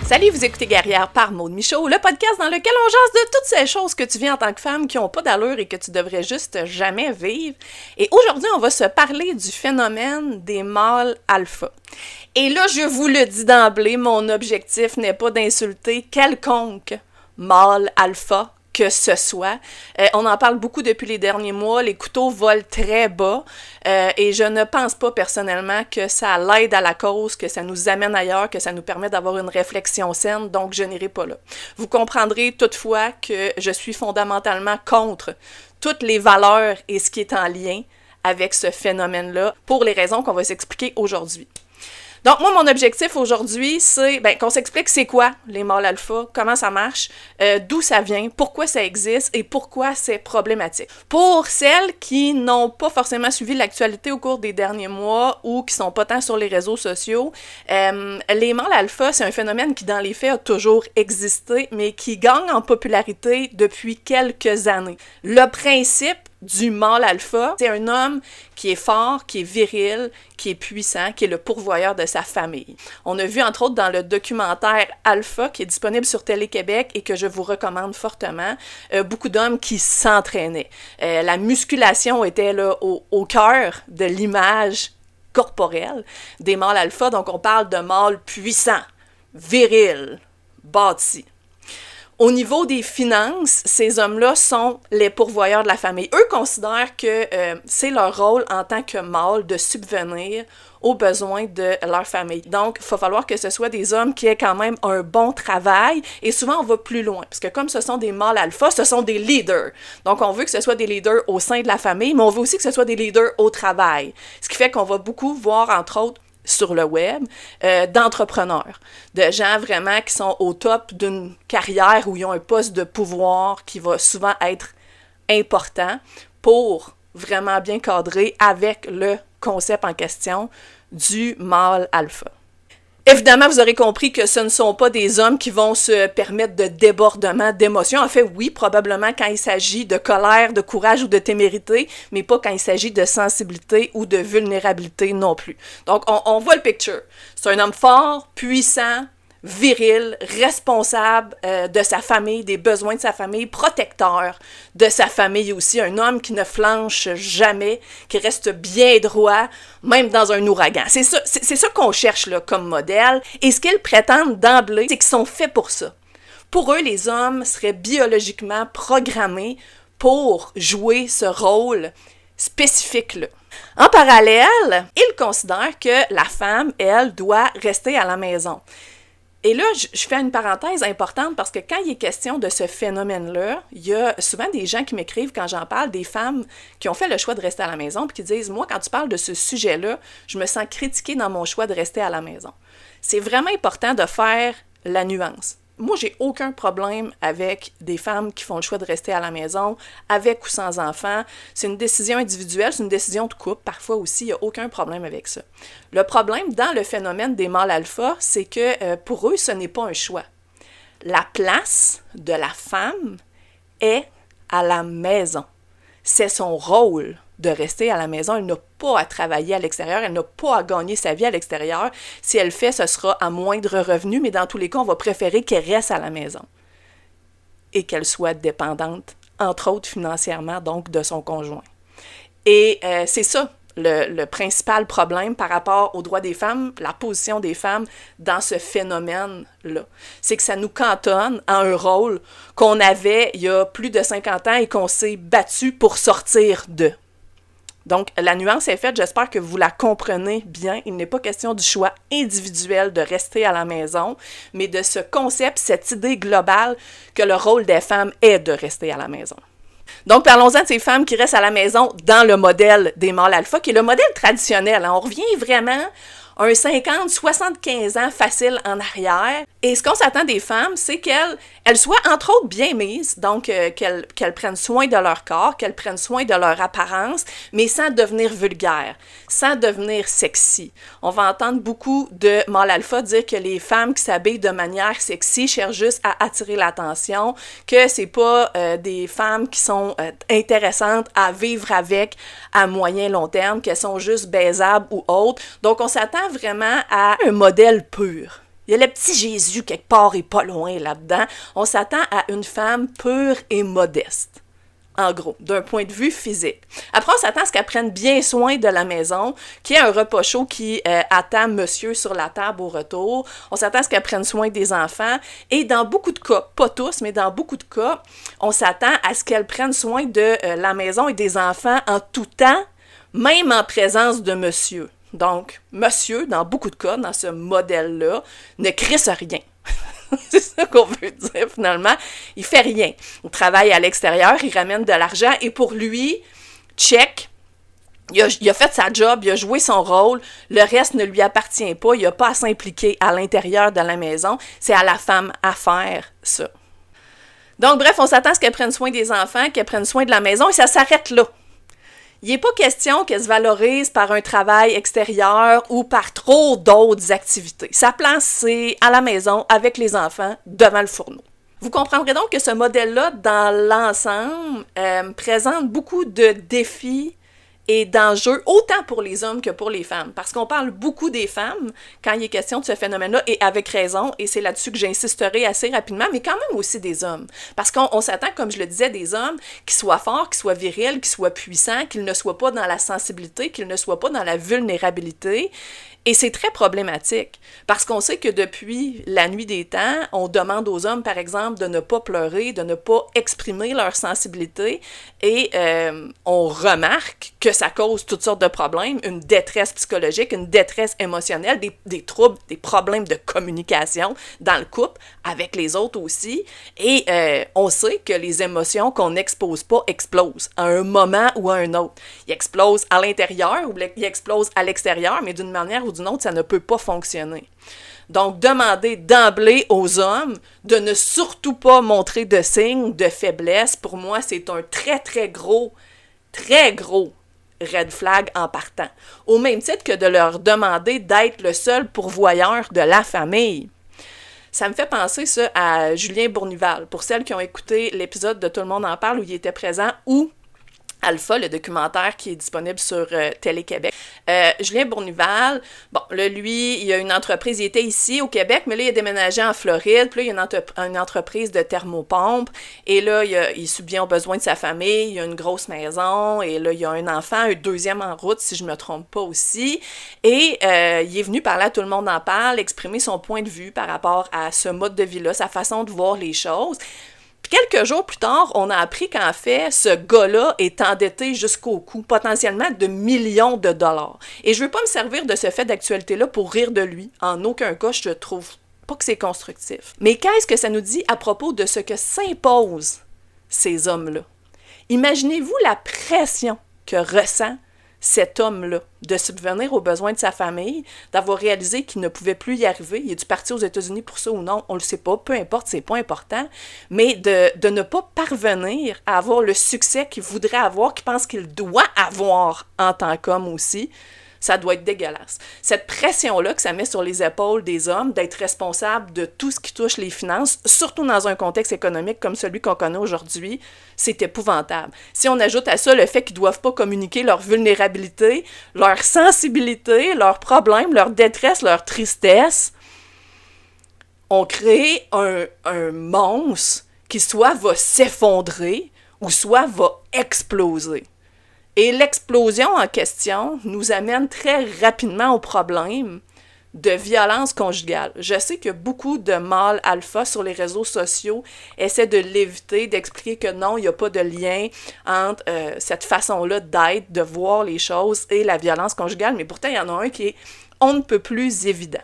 Salut, vous écoutez Guerrière par Maude Michaud, le podcast dans lequel on jase de toutes ces choses que tu vis en tant que femme qui n'ont pas d'allure et que tu devrais juste jamais vivre. Et aujourd'hui, on va se parler du phénomène des mâles alpha. Et là, je vous le dis d'emblée, mon objectif n'est pas d'insulter quelconque mâle alpha que ce soit. On en parle beaucoup depuis les derniers mois, les couteaux volent très bas et je ne pense pas personnellement que ça l'aide à la cause, que ça nous amène ailleurs, que ça nous permet d'avoir une réflexion saine, donc je n'irai pas là. Vous comprendrez toutefois que je suis fondamentalement contre toutes les valeurs et ce qui est en lien avec ce phénomène-là, pour les raisons qu'on va s'expliquer aujourd'hui. Donc, moi, mon objectif aujourd'hui, c'est qu'on s'explique c'est quoi les mâles alpha, comment ça marche, d'où ça vient, pourquoi ça existe et pourquoi c'est problématique. Pour celles qui n'ont pas forcément suivi l'actualité au cours des derniers mois ou qui sont pas tant sur les réseaux sociaux, les mâles alpha, c'est un phénomène qui, dans les faits, a toujours existé, mais qui gagne en popularité depuis quelques années. Le principe du mâle alpha, c'est un homme qui est fort, qui est viril, qui est puissant, qui est le pourvoyeur de sa famille. On a vu entre autres dans le documentaire Alpha qui est disponible sur Télé-Québec et que je vous recommande fortement, beaucoup d'hommes qui s'entraînaient. La musculation était là au cœur de l'image corporelle des mâles alpha, donc on parle de mâles puissants, virils, bâtis. Au niveau des finances, ces hommes-là sont les pourvoyeurs de la famille. Eux considèrent que c'est leur rôle en tant que mâle de subvenir aux besoins de leur famille. Donc, il va falloir que ce soit des hommes qui aient quand même un bon travail. Et souvent, on va plus loin. Parce que comme ce sont des mâles alpha, ce sont des leaders. Donc, on veut que ce soit des leaders au sein de la famille, mais on veut aussi que ce soit des leaders au travail. Ce qui fait qu'on va beaucoup voir, entre autres, sur le web, d'entrepreneurs, de gens vraiment qui sont au top d'une carrière où ils ont un poste de pouvoir qui va souvent être important pour vraiment bien cadrer avec le concept en question du mâle alpha. Évidemment, vous aurez compris que ce ne sont pas des hommes qui vont se permettre de débordements d'émotions. En fait, oui, probablement quand il s'agit de colère, de courage ou de témérité, mais pas quand il s'agit de sensibilité ou de vulnérabilité non plus. Donc, on voit le picture. C'est un homme fort, puissant, viril, responsable de sa famille, des besoins de sa famille, protecteur de sa famille aussi, un homme qui ne flanche jamais, qui reste bien droit, même dans un ouragan. C'est ça qu'on cherche là, comme modèle, et ce qu'ils prétendent d'emblée, c'est qu'ils sont faits pour ça. Pour eux, les hommes seraient biologiquement programmés pour jouer ce rôle spécifique-là. En parallèle, ils considèrent que la femme, elle, doit rester à la maison. Et là, je fais une parenthèse importante parce que quand il est question de ce phénomène-là, il y a souvent des gens qui m'écrivent quand j'en parle, des femmes qui ont fait le choix de rester à la maison puis qui disent « Moi, quand tu parles de ce sujet-là, je me sens critiquée dans mon choix de rester à la maison. » C'est vraiment important de faire la nuance. Moi, j'ai aucun problème avec des femmes qui font le choix de rester à la maison, avec ou sans enfants. C'est une décision individuelle, c'est une décision de couple. Parfois aussi, il n'y a aucun problème avec ça. Le problème dans le phénomène des mâles alpha, c'est que pour eux, ce n'est pas un choix. La place de la femme est à la maison. C'est son rôle de rester à la maison. Elle n'a pas à travailler à l'extérieur, elle n'a pas à gagner sa vie à l'extérieur. Si elle le fait, ce sera à moindre revenu, mais dans tous les cas, on va préférer qu'elle reste à la maison et qu'elle soit dépendante, entre autres financièrement, donc de son conjoint. Et c'est ça le principal problème par rapport aux droits des femmes, la position des femmes dans ce phénomène-là. C'est que ça nous cantonne à un rôle qu'on avait il y a plus de 50 ans et qu'on s'est battu pour sortir de. Donc, la nuance est faite, j'espère que vous la comprenez bien. Il n'est pas question du choix individuel de rester à la maison, mais de ce concept, cette idée globale que le rôle des femmes est de rester à la maison. Donc, parlons-en de ces femmes qui restent à la maison dans le modèle des mâles alpha, qui est le modèle traditionnel. On revient vraiment un 50, 75 ans facile en arrière. Et ce qu'on s'attend des femmes, c'est qu'elles soient entre autres bien mises, donc qu'elles prennent soin de leur corps, qu'elles prennent soin de leur apparence, mais sans devenir vulgaires, sans devenir sexy. On va entendre beaucoup de mâles alpha dire que les femmes qui s'habillent de manière sexy cherchent juste à attirer l'attention, que c'est pas des femmes qui sont intéressantes à vivre avec à moyen long terme, qu'elles sont juste baisables ou autres. Donc on s'attend vraiment à un modèle pur. Il y a le petit Jésus quelque part et pas loin là-dedans. On s'attend à une femme pure et modeste. En gros, d'un point de vue physique. Après, on s'attend à ce qu'elle prenne bien soin de la maison, qu'il y ait un repas chaud qui attend monsieur sur la table au retour. On s'attend à ce qu'elle prenne soin des enfants. Et dans beaucoup de cas, pas tous, mais dans beaucoup de cas, on s'attend à ce qu'elle prenne soin de la maison et des enfants en tout temps, même en présence de monsieur. Donc, monsieur, dans beaucoup de cas, dans ce modèle-là, ne crisse rien. C'est ça qu'on veut dire, finalement. Il fait rien. Il travaille à l'extérieur, il ramène de l'argent, et pour lui, check, il a fait sa job, il a joué son rôle, le reste ne lui appartient pas, il n'a pas à s'impliquer à l'intérieur de la maison, c'est à la femme à faire ça. Donc, bref, on s'attend à ce qu'elle prenne soin des enfants, qu'elle prenne soin de la maison, et ça s'arrête là. Il n'est pas question qu'elle se valorise par un travail extérieur ou par trop d'autres activités. Sa place, c'est à la maison, avec les enfants, devant le fourneau. Vous comprendrez donc que ce modèle-là, dans l'ensemble, présente beaucoup de défis et d'enjeux, autant pour les hommes que pour les femmes. Parce qu'on parle beaucoup des femmes quand il est question de ce phénomène-là, et avec raison, et c'est là-dessus que j'insisterai assez rapidement, mais quand même aussi des hommes. Parce qu'on s'attend, comme je le disais, des hommes qui soient forts, qui soient virils, qui soient puissants, qu'ils ne soient pas dans la sensibilité, qu'ils ne soient pas dans la vulnérabilité. Et c'est très problématique, parce qu'on sait que depuis la nuit des temps, on demande aux hommes, par exemple, de ne pas pleurer, de ne pas exprimer leur sensibilité, et on remarque que ça cause toutes sortes de problèmes, une détresse psychologique, une détresse émotionnelle, des troubles, des problèmes de communication dans le couple, avec les autres aussi, et on sait que les émotions qu'on n'expose pas explosent à un moment ou à un autre. Ils explosent à l'intérieur ou ils explosent à l'extérieur, mais d'une manière ou d'une autre, ça ne peut pas fonctionner. Donc, demander d'emblée aux hommes de ne surtout pas montrer de signes de faiblesse, pour moi, c'est un très, très gros red flag en partant. Au même titre que de leur demander d'être le seul pourvoyeur de la famille. Ça me fait penser ça à Julien Bournival. Pour celles qui ont écouté l'épisode de Tout le monde en parle où il était présent, ou Alpha, le documentaire qui est disponible sur Télé-Québec. Julien Bournival, bon, là, lui, il a une entreprise, il était ici au Québec, mais là, il a déménagé en Floride, puis là, il a une entreprise de thermopompe, et là, il subvient aux besoins de sa famille, il a une grosse maison, et là, il a un enfant, un deuxième en route, si je me trompe pas aussi, et il est venu parler à Tout le monde en parle, exprimer son point de vue par rapport à ce mode de vie-là, sa façon de voir les choses. Puis quelques jours plus tard, on a appris qu'en fait, ce gars-là est endetté jusqu'au cou, potentiellement de millions de dollars. Et je veux pas me servir de ce fait d'actualité-là pour rire de lui. En aucun cas, je trouve pas que c'est constructif. Mais qu'est-ce que ça nous dit à propos de ce que s'imposent ces hommes-là? Imaginez-vous la pression que ressent cet homme-là, de subvenir aux besoins de sa famille, d'avoir réalisé qu'il ne pouvait plus y arriver. Il est dû partir aux États-Unis pour ça ou non, on le sait pas, peu importe, c'est pas important, mais de ne pas parvenir à avoir le succès qu'il voudrait avoir, qu'il pense qu'il doit avoir en tant qu'homme aussi, ça doit être dégueulasse. Cette pression-là que ça met sur les épaules des hommes d'être responsable de tout ce qui touche les finances, surtout dans un contexte économique comme celui qu'on connaît aujourd'hui, c'est épouvantable. Si on ajoute à ça le fait qu'ils ne doivent pas communiquer leur vulnérabilité, leur sensibilité, leurs problèmes, leur détresse, leur tristesse, on crée un monstre qui soit va s'effondrer ou soit va exploser. Et l'explosion en question nous amène très rapidement au problème de violence conjugale. Je sais que beaucoup de mâles alpha sur les réseaux sociaux essaient de l'éviter, d'expliquer que non, il n'y a pas de lien entre cette façon-là d'être, de voir les choses et la violence conjugale, mais pourtant, il y en a un qui est on ne peut plus évident.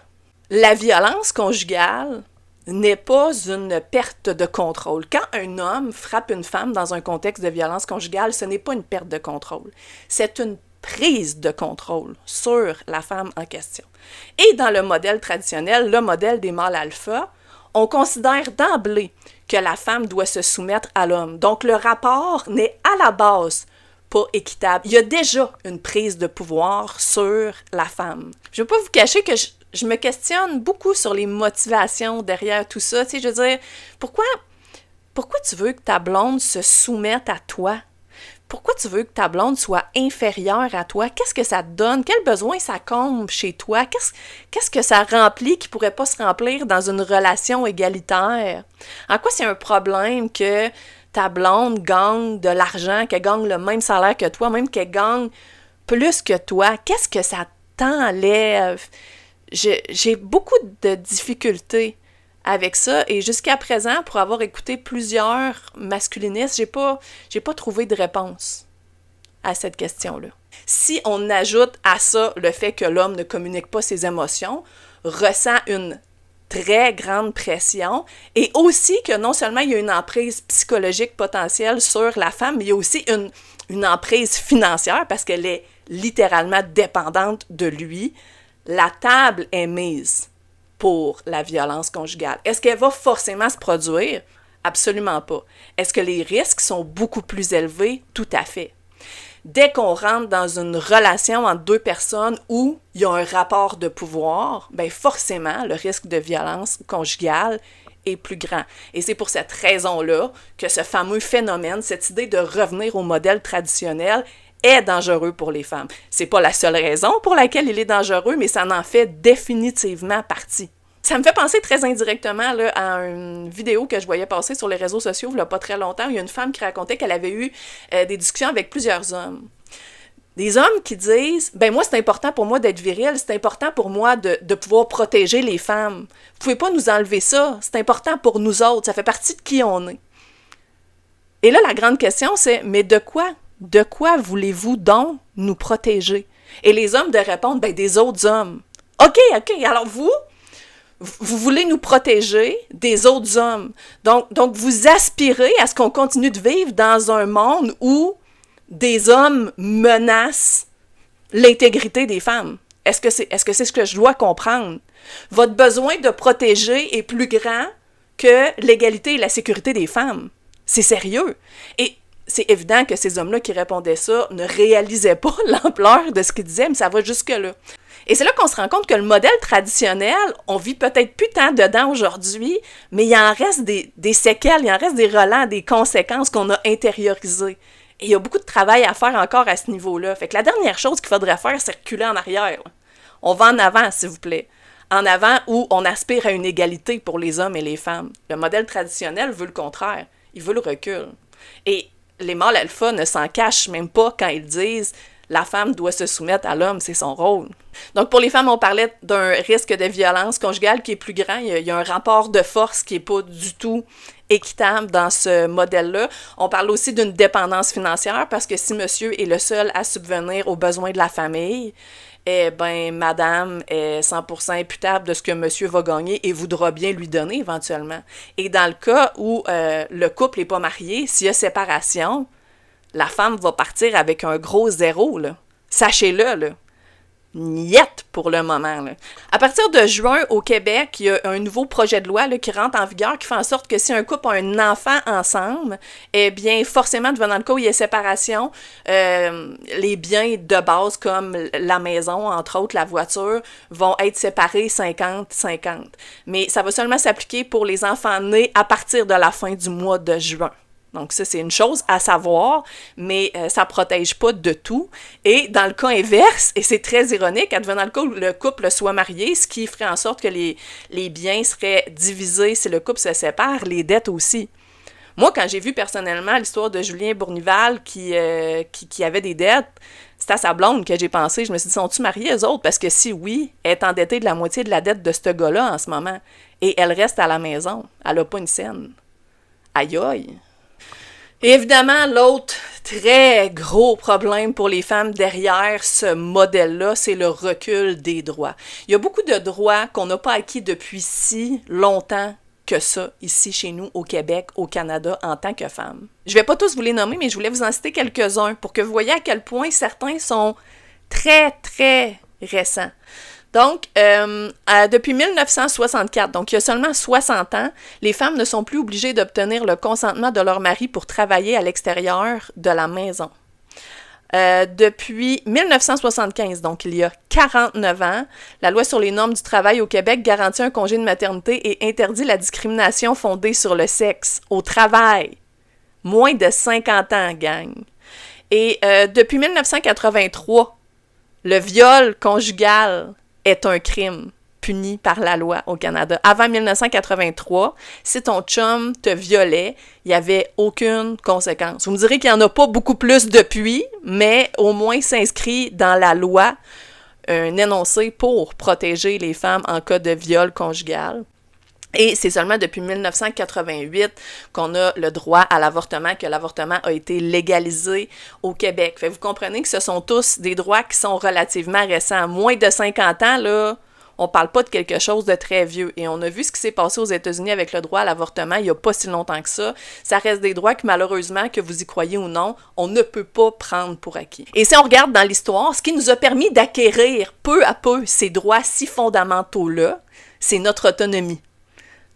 La violence conjugale n'est pas une perte de contrôle. Quand un homme frappe une femme dans un contexte de violence conjugale, ce n'est pas une perte de contrôle. C'est une prise de contrôle sur la femme en question. Et dans le modèle traditionnel, le modèle des mâles alpha, on considère d'emblée que la femme doit se soumettre à l'homme. Donc le rapport n'est à la base pas équitable. Il y a déjà une prise de pouvoir sur la femme. Je ne vais pas vous cacher que je me questionne beaucoup sur les motivations derrière tout ça. Tu sais, je veux dire, pourquoi tu veux que ta blonde se soumette à toi? Pourquoi tu veux que ta blonde soit inférieure à toi? Qu'est-ce que ça te donne? Quel besoin ça comble chez toi? Qu'est-ce que ça remplit qui pourrait pas se remplir dans une relation égalitaire? En quoi c'est un problème que ta blonde gagne de l'argent, qu'elle gagne le même salaire que toi, même qu'elle gagne plus que toi? Qu'est-ce que ça t'enlève? J'ai beaucoup de difficultés avec ça, et jusqu'à présent, pour avoir écouté plusieurs masculinistes, j'ai pas trouvé de réponse à cette question-là. Si on ajoute à ça le fait que l'homme ne communique pas ses émotions, ressent une très grande pression, et aussi que non seulement il y a une emprise psychologique potentielle sur la femme, mais il y a aussi une emprise financière parce qu'elle est littéralement dépendante de lui, la table est mise pour la violence conjugale. Est-ce qu'elle va forcément se produire? Absolument pas. Est-ce que les risques sont beaucoup plus élevés? Tout à fait. Dès qu'on rentre dans une relation entre deux personnes où il y a un rapport de pouvoir, bien forcément, le risque de violence conjugale est plus grand. Et c'est pour cette raison-là que ce fameux phénomène, cette idée de revenir au modèle traditionnel, est dangereux pour les femmes. C'est pas la seule raison pour laquelle il est dangereux, mais ça en fait définitivement partie. Ça me fait penser très indirectement là, à une vidéo que je voyais passer sur les réseaux sociaux il y a pas très longtemps. Il y a une femme qui racontait qu'elle avait eu des discussions avec plusieurs hommes. Des hommes qui disent « Ben moi, c'est important pour moi d'être viril, c'est important pour moi de pouvoir protéger les femmes. Vous pouvez pas nous enlever ça, c'est important pour nous autres, ça fait partie de qui on est. » Et là, la grande question, c'est « Mais de quoi? De quoi voulez-vous donc nous protéger? » Et les hommes de répondre « Ben des autres hommes. » OK, alors vous voulez nous protéger des autres hommes. Donc vous aspirez à ce qu'on continue de vivre dans un monde où des hommes menacent l'intégrité des femmes. Est-ce que c'est ce que je dois comprendre? Votre besoin de protéger est plus grand que l'égalité et la sécurité des femmes. C'est sérieux. Et c'est évident que ces hommes-là qui répondaient ça ne réalisaient pas l'ampleur de ce qu'ils disaient, mais ça va jusque-là. Et c'est là qu'on se rend compte que le modèle traditionnel, on vit peut-être plus tant dedans aujourd'hui, mais il en reste des séquelles, il en reste des relents, des conséquences qu'on a intériorisées. Et il y a beaucoup de travail à faire encore à ce niveau-là. Fait que la dernière chose qu'il faudrait faire, c'est reculer en arrière. On va en avant, s'il vous plaît. En avant où on aspire à une égalité pour les hommes et les femmes. Le modèle traditionnel veut le contraire. Il veut le recul. Et les mâles alpha ne s'en cachent même pas quand ils disent « la femme doit se soumettre à l'homme, c'est son rôle ». Donc pour les femmes, on parlait d'un risque de violence conjugale qui est plus grand. Il y a un rapport de force qui n'est pas du tout équitable dans ce modèle-là. On parle aussi d'une dépendance financière parce que si monsieur est le seul à subvenir aux besoins de la famille, eh bien, madame est 100% imputable de ce que monsieur va gagner et voudra bien lui donner éventuellement. Et dans le cas où le couple n'est pas marié, s'il y a séparation, la femme va partir avec un gros zéro, là. Sachez-le, là. Niet pour le moment, là. À partir de juin, au Québec, il y a un nouveau projet de loi là, qui rentre en vigueur, qui fait en sorte que si un couple a un enfant ensemble, eh bien, forcément, devenant le cas où il y a séparation, les biens de base, comme la maison, entre autres, la voiture, vont être séparés 50-50. Mais ça va seulement s'appliquer pour les enfants nés à partir de la fin du mois de juin. Donc ça, c'est une chose à savoir, mais ça ne protège pas de tout. Et dans le cas inverse, et c'est très ironique, advenant le cas où le couple soit marié, ce qui ferait en sorte que les biens seraient divisés si le couple se sépare, les dettes aussi. Moi, quand j'ai vu personnellement l'histoire de Julien Bournival qui avait des dettes, c'est à sa blonde que j'ai pensé. Je me suis dit, sont-ils mariés eux autres? Parce que si oui, elle est endettée de la moitié de la dette de ce gars-là en ce moment. Et elle reste à la maison. Elle n'a pas une scène. Aïe aïe! Et évidemment, l'autre très gros problème pour les femmes derrière ce modèle-là, c'est le recul des droits. Il y a beaucoup de droits qu'on n'a pas acquis depuis si longtemps que ça, ici chez nous, au Québec, au Canada, en tant que femme. Je ne vais pas tous vous les nommer, mais je voulais vous en citer quelques-uns pour que vous voyez à quel point certains sont très, très récents. Donc, depuis 1964, donc il y a seulement 60 ans, les femmes ne sont plus obligées d'obtenir le consentement de leur mari pour travailler à l'extérieur de la maison. Depuis 1975, donc il y a 49 ans, la loi sur les normes du travail au Québec garantit un congé de maternité et interdit la discrimination fondée sur le sexe au travail. Moins de 50 ans, gang. Et depuis 1983, le viol conjugal est un crime puni par la loi au Canada. Avant 1983, si ton chum te violait, il n'y avait aucune conséquence. Vous me direz qu'il n'y en a pas beaucoup plus depuis, mais au moins s'inscrit dans la loi un énoncé pour protéger les femmes en cas de viol conjugal. Et c'est seulement depuis 1988 qu'on a le droit à l'avortement, que l'avortement a été légalisé au Québec. Fait que vous comprenez que ce sont tous des droits qui sont relativement récents. Moins de 50 ans, là, on parle pas de quelque chose de très vieux. Et on a vu ce qui s'est passé aux États-Unis avec le droit à l'avortement il y a pas si longtemps que ça. Ça reste des droits que malheureusement, que vous y croyez ou non, on ne peut pas prendre pour acquis. Et si on regarde dans l'histoire, ce qui nous a permis d'acquérir peu à peu ces droits si fondamentaux-là, c'est notre autonomie.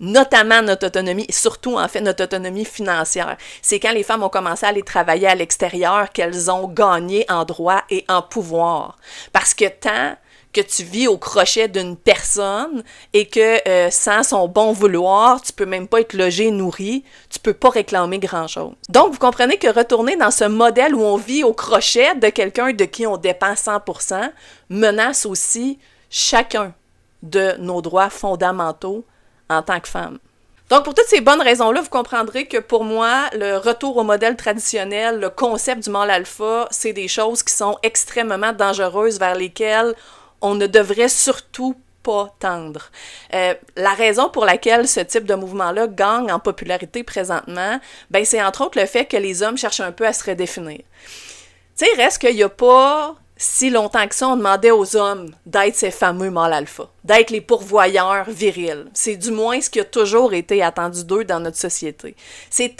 Notamment notre autonomie, et surtout, en fait, notre autonomie financière. C'est quand les femmes ont commencé à aller travailler à l'extérieur qu'elles ont gagné en droit et en pouvoir. Parce que tant que tu vis au crochet d'une personne et que sans son bon vouloir, tu peux même pas être logé et nourri, tu peux pas réclamer grand-chose. Donc, vous comprenez que retourner dans ce modèle où on vit au crochet de quelqu'un de qui on dépend 100% menace aussi chacun de nos droits fondamentaux en tant que femme. Donc, pour toutes ces bonnes raisons-là, vous comprendrez que pour moi, le retour au modèle traditionnel, le concept du mâle alpha, c'est des choses qui sont extrêmement dangereuses vers lesquelles on ne devrait surtout pas tendre. La raison pour laquelle ce type de mouvement-là gagne en popularité présentement, ben c'est entre autres le fait que les hommes cherchent un peu à se redéfinir. Tu sais, reste qu'il n'y a pas si longtemps que ça, on demandait aux hommes d'être ces fameux mâles alpha, d'être les pourvoyeurs virils. C'est du moins ce qui a toujours été attendu d'eux dans notre société. C'est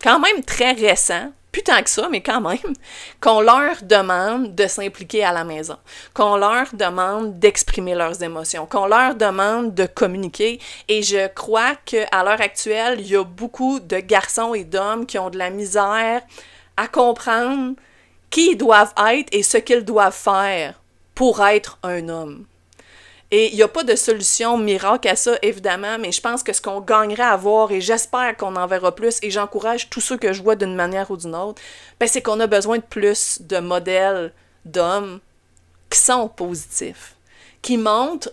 quand même très récent, plus tant que ça, mais quand même, qu'on leur demande de s'impliquer à la maison, qu'on leur demande d'exprimer leurs émotions, qu'on leur demande de communiquer. Et je crois qu'à l'heure actuelle, il y a beaucoup de garçons et d'hommes qui ont de la misère à comprendre qui ils doivent être et ce qu'ils doivent faire pour être un homme. Et il n'y a pas de solution miracle à ça, évidemment, mais je pense que ce qu'on gagnerait à voir, et j'espère qu'on en verra plus, et j'encourage tous ceux que je vois d'une manière ou d'une autre, ben c'est qu'on a besoin de plus de modèles d'hommes qui sont positifs, qui montrent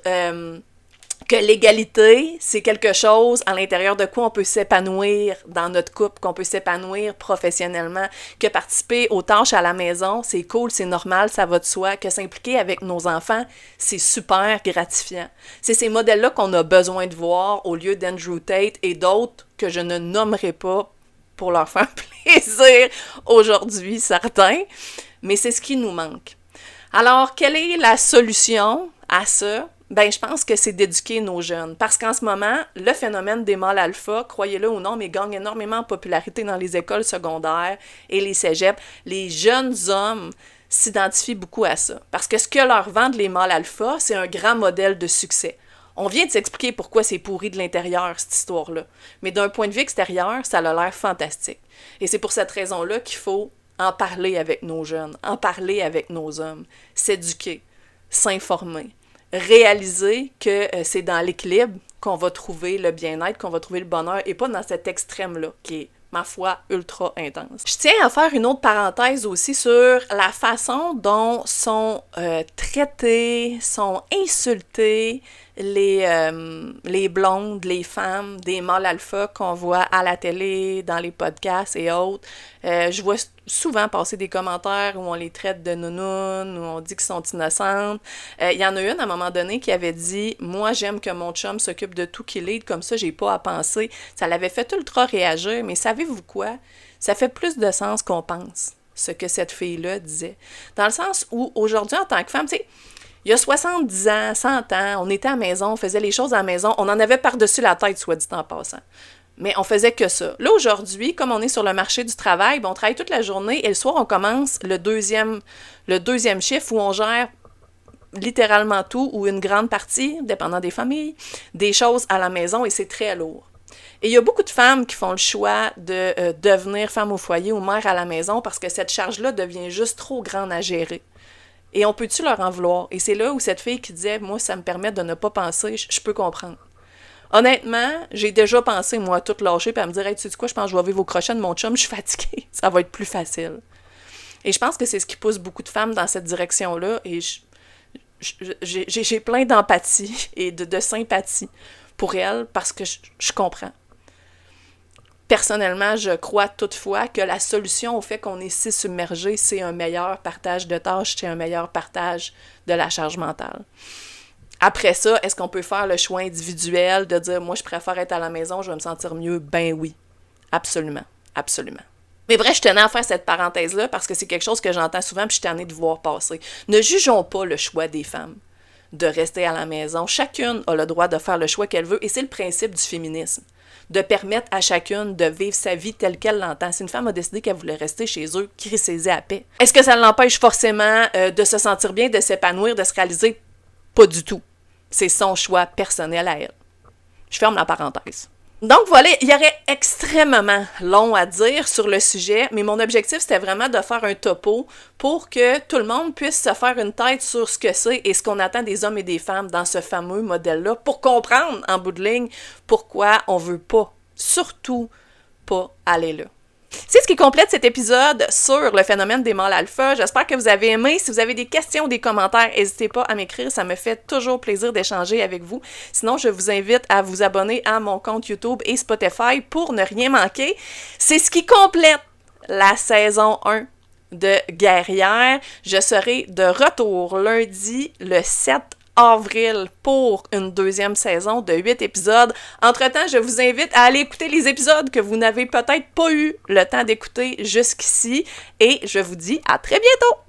que l'égalité, c'est quelque chose à l'intérieur de quoi on peut s'épanouir dans notre couple, qu'on peut s'épanouir professionnellement, que participer aux tâches à la maison, c'est cool, c'est normal, ça va de soi, que s'impliquer avec nos enfants, c'est super gratifiant. C'est ces modèles-là qu'on a besoin de voir au lieu d'Andrew Tate et d'autres que je ne nommerai pas pour leur faire plaisir aujourd'hui, certains, mais c'est ce qui nous manque. Alors, quelle est la solution à ça? Ben, je pense que c'est d'éduquer nos jeunes. Parce qu'en ce moment, le phénomène des mâles alpha, croyez-le ou non, mais gagne énormément en popularité dans les écoles secondaires et les cégeps. Les jeunes hommes s'identifient beaucoup à ça. Parce que ce que leur vendent les mâles alpha, c'est un grand modèle de succès. On vient de s'expliquer pourquoi c'est pourri de l'intérieur, cette histoire-là. Mais d'un point de vue extérieur, ça a l'air fantastique. Et c'est pour cette raison-là qu'il faut en parler avec nos jeunes, en parler avec nos hommes, s'éduquer, s'informer. Réaliser que c'est dans l'équilibre qu'on va trouver le bien-être, qu'on va trouver le bonheur, et pas dans cet extrême-là, qui est, ma foi, ultra intense. Je tiens à faire une autre parenthèse aussi sur la façon dont sont traités, sont insultés les blondes, les femmes, des mâles alpha qu'on voit à la télé, dans les podcasts et autres. Je vois souvent passer des commentaires où on les traite de nounounes, où on dit qu'ils sont innocentes. Il y en a une à un moment donné qui avait dit « Moi, j'aime que mon chum s'occupe de tout qu'il est, comme ça, j'ai pas à penser. » Ça l'avait fait ultra réagir, mais savez-vous quoi? Ça fait plus de sens qu'on pense, ce que cette fille-là disait. Dans le sens où, aujourd'hui, en tant que femme, tu sais, il y a 70 ans, 100 ans, on était à la maison, on faisait les choses à la maison, on en avait par-dessus la tête, soit dit en passant. Mais on faisait que ça. Là, aujourd'hui, comme on est sur le marché du travail, on travaille toute la journée et le soir, on commence le deuxième chiffre où on gère littéralement tout ou une grande partie, dépendant des familles, des choses à la maison et c'est très lourd. Et il y a beaucoup de femmes qui font le choix de devenir femme au foyer ou mère à la maison parce que cette charge-là devient juste trop grande à gérer. Et on peut-tu leur en vouloir? Et c'est là où cette fille qui disait « Moi, ça me permet de ne pas penser, je peux comprendre. » Honnêtement, j'ai déjà pensé, moi, tout lâcher, puis à me dire « Hey, tu sais quoi, je pense que je vais vivre au crochet de mon chum, je suis fatiguée, ça va être plus facile. » Et je pense que c'est ce qui pousse beaucoup de femmes dans cette direction-là, et j'ai plein d'empathie et de sympathie pour elles, parce que je comprends. Personnellement, je crois toutefois que la solution au fait qu'on est si submergé, c'est un meilleur partage de tâches, c'est un meilleur partage de la charge mentale. Après ça, est-ce qu'on peut faire le choix individuel de dire « moi, je préfère être à la maison, je vais me sentir mieux », ben oui, absolument, absolument. Mais bref, je tenais à faire cette parenthèse-là parce que c'est quelque chose que j'entends souvent puis je suis tannée de voir passer. Ne jugeons pas le choix des femmes de rester à la maison. Chacune a le droit de faire le choix qu'elle veut et c'est le principe du féminisme. De permettre à chacune de vivre sa vie telle qu'elle l'entend. Si une femme a décidé qu'elle voulait rester chez eux, crissez-y à paix. Est-ce que ça l'empêche forcément de se sentir bien, de s'épanouir, de se réaliser? Pas du tout. C'est son choix personnel à elle. Je ferme la parenthèse. Donc voilà, il y aurait extrêmement long à dire sur le sujet, mais mon objectif c'était vraiment de faire un topo pour que tout le monde puisse se faire une tête sur ce que c'est et ce qu'on attend des hommes et des femmes dans ce fameux modèle-là pour comprendre en bout de ligne pourquoi on veut pas, surtout pas aller là. C'est ce qui complète cet épisode sur le phénomène des mâles alpha. J'espère que vous avez aimé. Si vous avez des questions ou des commentaires, n'hésitez pas à m'écrire. Ça me fait toujours plaisir d'échanger avec vous. Sinon, je vous invite à vous abonner à mon compte YouTube et Spotify pour ne rien manquer. C'est ce qui complète la saison 1 de Guerrière. Je serai de retour lundi, le 7 avril pour une deuxième saison de 8 épisodes. Entre-temps, je vous invite à aller écouter les épisodes que vous n'avez peut-être pas eu le temps d'écouter jusqu'ici et je vous dis à très bientôt!